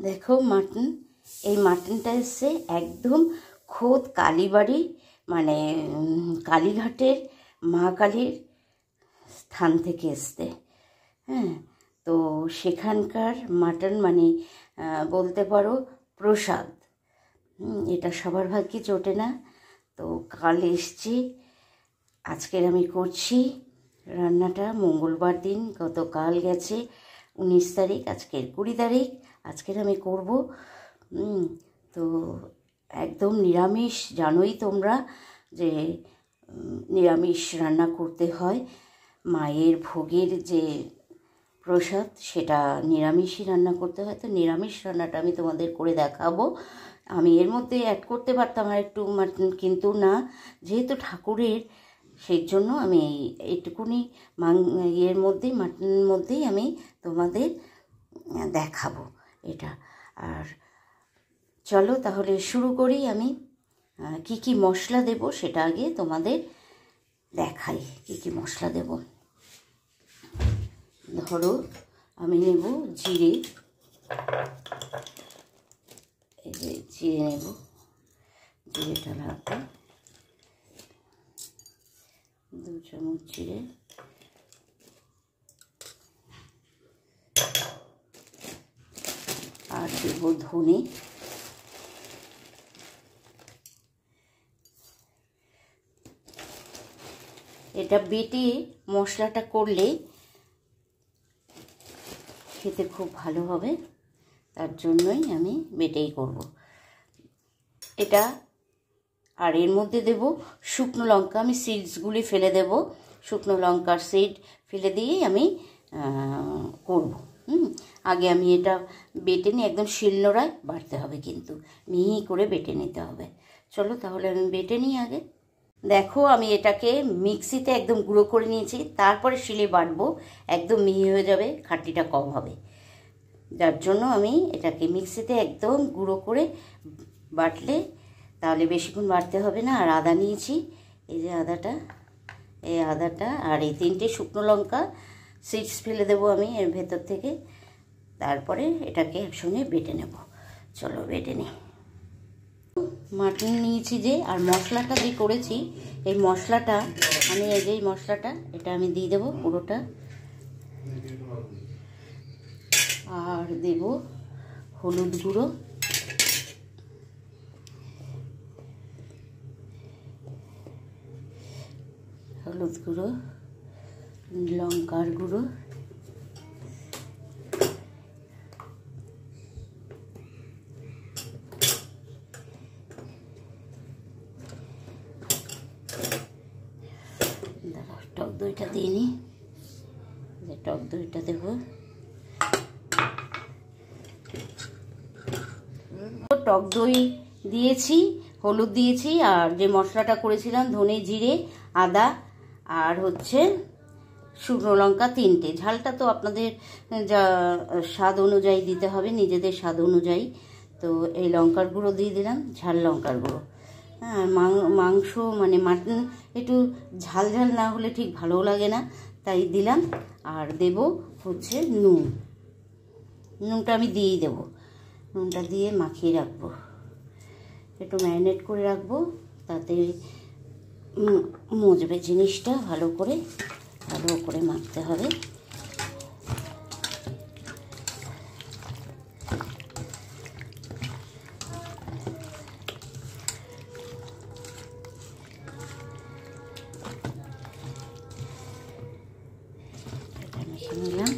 দেখো মাটন, এই মাটনটা এসছে একদম খোদ কালীবাড়ি, মানে কালীঘাটের মা কালীর স্থান থেকে এসছে। হ্যাঁ, তো সেখানকার মাটন মানে বলতে পারো প্রসাদ। এটা সবার ভাগ্যে জোটে না। তো কাল এসছি, আজকের আমি করছি রান্নাটা। মঙ্গলবার দিন, গতকাল গেছে 19 তারিখ, আজকের 20 তারিখ, আজকের আমি করব। তো একদম নিরামিষ, জানোই তোমরা যে নিরামিষ রান্না করতে হয়। মায়ের ভোগের যে প্রসাদ সেটা নিরামিষই রান্না করতে হয়। তো নিরামিষ রান্নাটা আমি তোমাদের করে দেখাবো। আমি এর মধ্যে অ্যাড করতে পারতাম আর একটু মাটন, কিন্তু না, যেহেতু ঠাকুরের, সেই জন্য আমি এইটুকুনি এর মধ্যেই, মাটনের মধ্যেই আমি তোমাদের দেখাবো এটা। আর চলো তাহলে শুরু করি। আমি কি কি মশলা দেব সেটা আগে তোমাদের দেখাই। কি কি মশলা দেব, ধরো আমি নেব জিরে, এই যে জিরে নেব, জিরেটা লাগবে 2 চামচ জিরে, আর দেব ধনে, এটা বেটে মশলাটা করলে খেতে খুব ভালো হবে, তার জন্যই আমি বেটেই করব এটা। আর এর মধ্যে দেব শুকনো লঙ্কা, আমি সিডসগুলি ফেলে দেব, শুকনো লঙ্কার সিড ফেলে দিয়েই আমি করব। আগে আমি এটা বেটে নিই, একদম শিলনোড়ায় বাটতে হবে, কিন্তু মিহি করে বেটে নিতে হবে। চলো তাহলে আমি বেটে নিই আগে। দেখো আমি এটাকে মিক্সিতে একদম গুঁড়ো করে নিয়েছি, তারপরে শিলে বাটবো, একদম মিহি হয়ে যাবে, খাটনিটা কম হবে। যার জন্য আমি এটাকে মিক্সিতে একদম গুঁড়ো করে বাটলে তাহলে বেশিক্ষণ বাটতে হবে না। আর আদা নিয়েছি, এই যে আদাটা, এই আদাটা, আর এই 3টে শুকনো লঙ্কা সিডস ফেলে দেবো আমি এর ভেতর থেকে, তারপরে এটাকে একসঙ্গে বেটে নেব। চলো বেটে নিই। মাটন নিয়েছি যে, আর মশলাটা যে করেছি, এই মশলাটা আমি, এই যে মশলাটা, এটা আমি দিয়ে দেবো পুরোটা। আর দেব হলুদ গুঁড়ো, হলুদ গুঁড়ো, লঙ্কার গুঁড়ো, টক দইটা দিয়ে নিই, যে টক দইটা দেব, টক দই দিয়েছি, হলুদ দিয়েছি, আর যে মশলাটা করেছিলাম ধনে জিরে আদা আর হচ্ছে শুকনো লঙ্কা 3টে। ঝালটা তো আপনাদের যা স্বাদ অনুযায়ী দিতে হবে, নিজেদের স্বাদ অনুযায়ী। তো এই লঙ্কার গুঁড়ো দিয়ে দিলাম, ঝাল লঙ্কার গুঁড়ো। হ্যাঁ, মাংস মানে মাটন একটু ঝাল ঝাল না হলে ঠিক ভালোও লাগে না, তাই দিলাম। আর দেব হচ্ছে নুন, নুনটা আমি দিয়েই দেবো। নুনটা দিয়ে মাখিয়ে রাখবো, একটু ম্যারিনেট করে রাখবো, তাতে মজবে জিনিসটা ভালো করে মাখতে হবে। এটা মেখে নিলাম,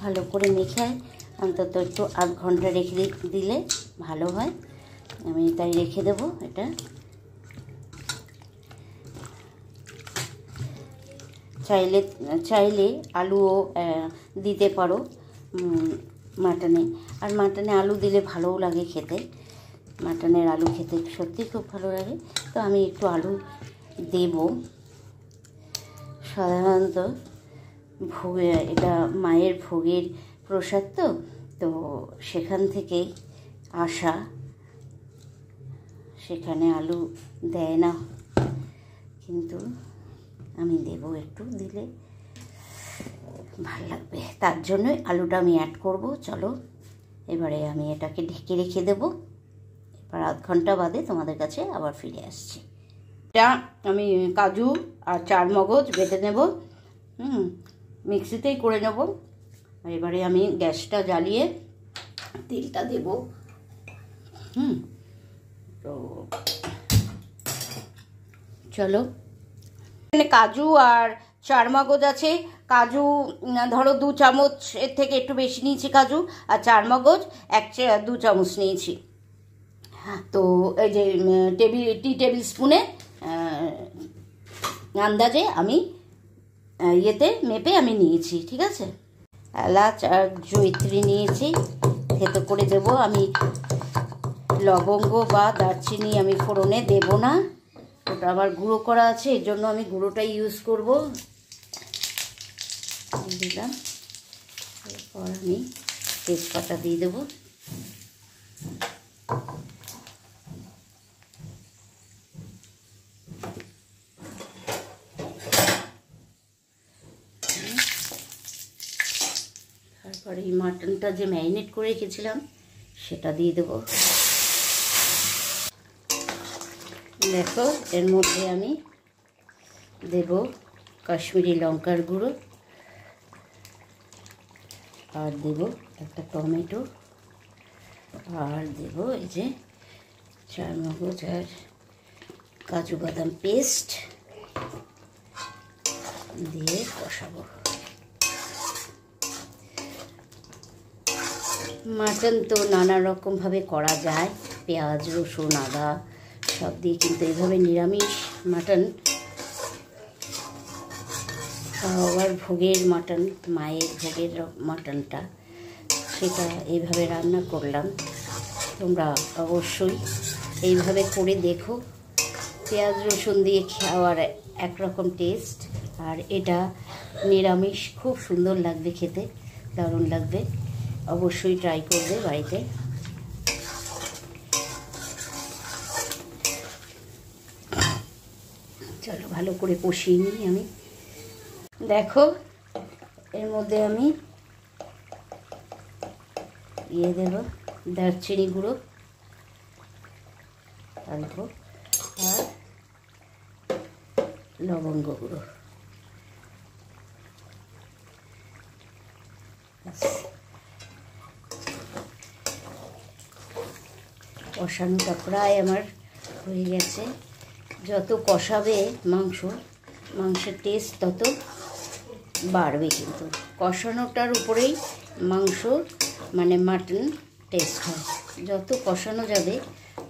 ভালো করে মেখে অন্তত একটু 8 ঘন্টা রেখে দিলে ভালো হয়। আমি তাই রেখে দেবো এটা। চাইলে আলুও দিতে পারো মাটনে, আর মাটনে আলু দিলে ভালোও লাগে খেতে, মাটনের আলু খেতে সত্যি খুব ভালো লাগে। তো আমি একটু আলু দেব। সাধারণত ভোগে, এটা মায়ের ভোগের প্রসাদ, তো সেখান থেকেই আসা, সেখানে আলু দেয় না, কিন্তু আমি দেব একটু, দিলে ভালো লাগবে। তার জন্যই আলুটা আমি অ্যাড করব। চলো এবারে আমি এটাকে ঢেকে রেখে দেবো। এবার আধ ঘন্টা বাদে তোমাদের কাছে আবার ফিরে আসছি। এটা আমি কাজু আর চারমগজ বেটে নেব, মিক্সিতেই করে নেব। এবারে আমি গ্যাসটা জ্বালিয়ে তেলটা দেব। তো চলো, এখানে কাজু আর চারমগজ আছে। কাজু ধরো 2 চামচ, এর থেকে একটু বেশি নিয়েছি কাজু, আর চারমগজ 2 চামচ নিয়েছি। তো এই যে টি টেবিল স্পুনে আন্দাজে আমি ইয়েতে মেপে আমি নিয়েছি, ঠিক আছে। এলাচ আর জয়িত্রী নিয়েছি, থেতো করে দেব। আমি লবঙ্গ বা দারচিনি আমি ফোড়নে দেব না, ওটা আমার গুঁড়ো করা আছে, এর জন্য আমি গুঁড়োটাই ইউজ করব। দিলাম, এরপর আমি তেজপাতা দিয়ে দেবো। তারপরে এই মাটনটা যে ম্যারিনেট করে রেখেছিলাম সেটা দিয়ে দেবো। দেখো, এর মধ্যে আমি দেব কাশ্মীরি লঙ্কার গুঁড়ো, আর দেব একটা টমেটো, আর দেব এই যে চারমগজ আর কাজু বাদাম পেস্ট দিয়ে কষাবো। মাটন তো নানা রকমভাবে করা যায়, পেঁয়াজ রসুন আদা সব দিয়ে, কিন্তু এইভাবে নিরামিষ মাটন, আবার ভোগের মাটন, মায়ের ভোগের মাটনটা, সেটা এইভাবে রান্না করলাম। তোমরা অবশ্যই এইভাবে করে দেখো। পেঁয়াজ রসুন দিয়ে খাওয়ার একরকম টেস্ট, আর এটা নিরামিষ, খুব সুন্দর লাগবে খেতে, দারুণ লাগবে। অবশ্যই ট্রাই করবে বাড়িতে। চলো ভালো করে কষিয়ে নিই আমি। দেখো, এর মধ্যে আমি দেব দারচিনি গুঁড়ো অল্প, আর লবঙ্গ গুঁড়ো। কষানোটা প্রায় আমার হয়ে গেছে। যত কষাবে মাংসের টেস্ট তত বাড়বে, কিন্তু কষানোটার উপরেই মাংস মানে মাটন টেস্ট হয়। যত কষানো যাবে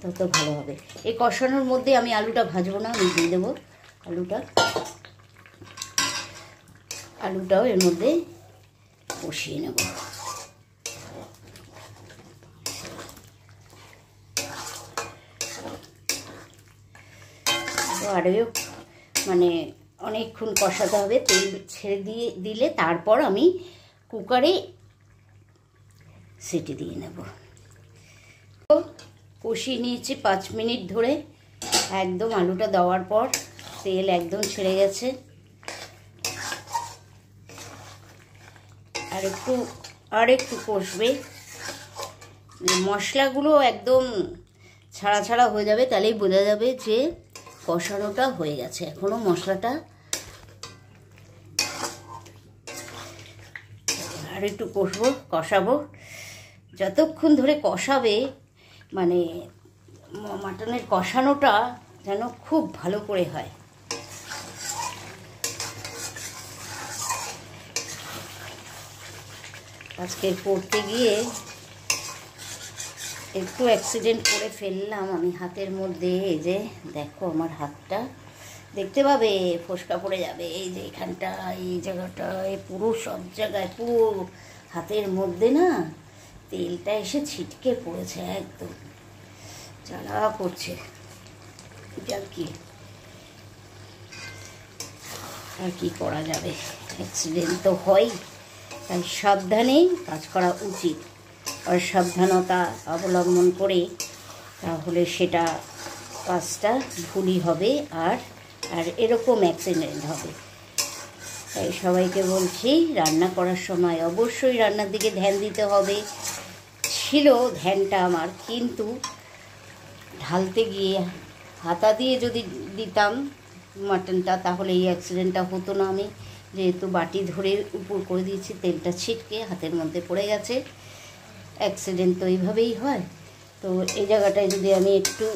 তত ভালো হবে। এই কষানোর মধ্যে আমি আলুটা ভাজবো না, আমি দিয়ে দেবো আলুটাও এর মধ্যে কষিয়ে নেব। আরও মানে অনেকক্ষণ কষাতে হবে। তেল ছেড়ে দিলে তারপর আমি কুকারে সিটি দিয়ে নেব। কষিয়ে নিয়েছি 5 মিনিট ধরে, একদম আলুটা দেওয়ার পর তেল একদম ছেড়ে গেছে। আর একটু কষবে, মশলাগুলো একদম ছাড়া হয়ে যাবে, তাহলেই বোঝা যাবে যে কষানোটা হয়ে গেছে। এখনও মশলাটা আর একটু কষাবো। যতক্ষণ ধরে কষাবে, মানে মাটনের কষানোটা যেন খুব ভালো করে হয়। আজকে করতে গিয়ে একটু অ্যাক্সিডেন্ট করে ফেললাম আমি হাতের মধ্যে। এই যে দেখো, আমার হাতটা দেখতে পাবে, ফোসকা পড়ে যাবে। এই যে এখানটা, এই জায়গাটা, এই পুরো সব জায়গায়, পুরো হাতের মধ্যে না তেলটা এসে ছিটকে পড়েছে, একদম জ্বালা করছে। আর কি করা যাবে, অ্যাক্সিডেন্ট তো হয়, তাই সাবধানে কাজ করা উচিত। আর সাবধানতা অবলম্বন করে, তাহলে সেটা কাজটা ভুলই হবে, আর এরকম অ্যাক্সিডেন্ট হবে। তাই সবাইকে বলছি রান্না করার সময় অবশ্যই রান্নার দিকে ধ্যান দিতে হবে। ছিল ধ্যানটা আমার, কিন্তু ঢালতে গিয়ে হাতা দিয়ে যদি দিতাম মাটনটা তাহলে এই অ্যাক্সিডেন্টটা হতো না। আমি যেহেতু বাটি ধরে উপর করে দিয়েছি, তেলটা ছিটকে হাতের মধ্যে পড়ে গেছে। অ্যাক্সিডেন্ট তো এইভাবেই হয়। তো এই জায়গাটায় যদি আমি একটু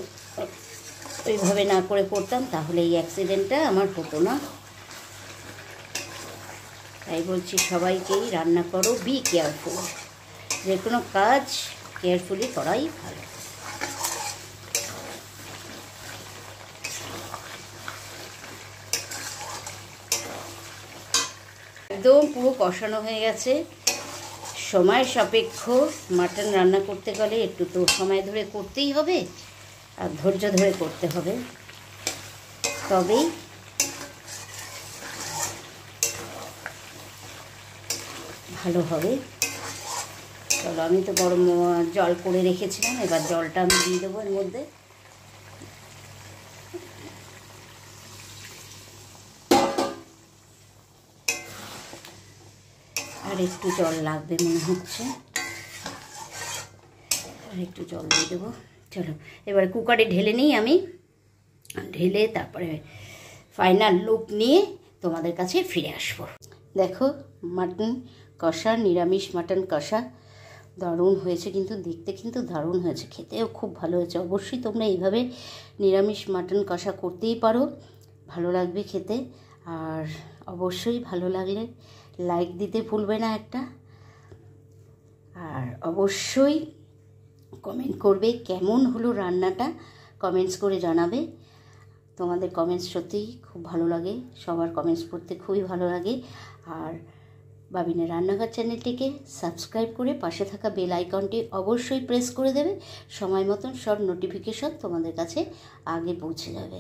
ওইভাবে না করে করতাম তাহলে এই অ্যাক্সিডেন্টটা আমার হতো না। তাই বলছি সবাইকেই রান্না করো, বি কেয়ারফুল। যে কোনো কাজ কেয়ারফুলি করাই ভালো। একদম পুরো কষানো হয়ে গেছে। সময় সাপেক্ষ মাটন রান্না করতে গেলে একটু তো সময় ধরে করতেই হবে আর ধৈর্য ধরে করতে হবে, তবেই ভালো হবে। চলো, আমি তো গরম জল করে রেখেছিলাম, এবার জলটা আমি দিয়ে দেবো এর মধ্যে। আর একটু জল লাগবে মনে হচ্ছে, আর একটু জল দিয়ে দেবো। চলো এবার কুকারে ঢেলে নিই আমি, ঢেলে তারপরে ফাইনাল লুক নিয়ে তোমাদের কাছে ফিরে আসবো। দেখো মাটন কষা, নিরামিষ মাটন কষা দারুণ হয়েছে, কিন্তু দেখতে কিন্তু দারুণ হয়েছে, খেতেও খুব ভালো হয়েছে। অবশ্যই তোমরা এইভাবে নিরামিষ মাটন কষা করতেই পারো, ভালো লাগবে খেতে। আর অবশ্যই ভালো লাগলে লাইক দিতে ভুলবে না একটা, আর অবশ্যই কমেন্ট করবে কেমন হলো রান্নাটা, কমেন্টস করে জানাবে। তোমাদের কমেন্টস সত্যিই খুব ভালো লাগে, সবার কমেন্টস পড়তে খুবই ভালো লাগে। আর বাবিনের রান্নাঘর চ্যানেলটিকে সাবস্ক্রাইব করে পাশে থাকা বেল আইকনটি অবশ্যই প্রেস করে দেবে, সময় মতন সব নোটিফিকেশন তোমাদের কাছে আগে পৌঁছে যাবে।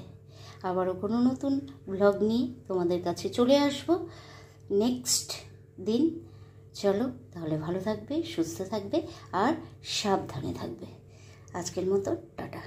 আবারও কোনো নতুন ব্লগ নিয়ে তোমাদের কাছে চলে আসব নেক্সট দিন। চলো তাহলে, ভালো থাকবে, সুস্থ থাকবে আর সাবধানে থাকবে। আজকের মতো টাটা।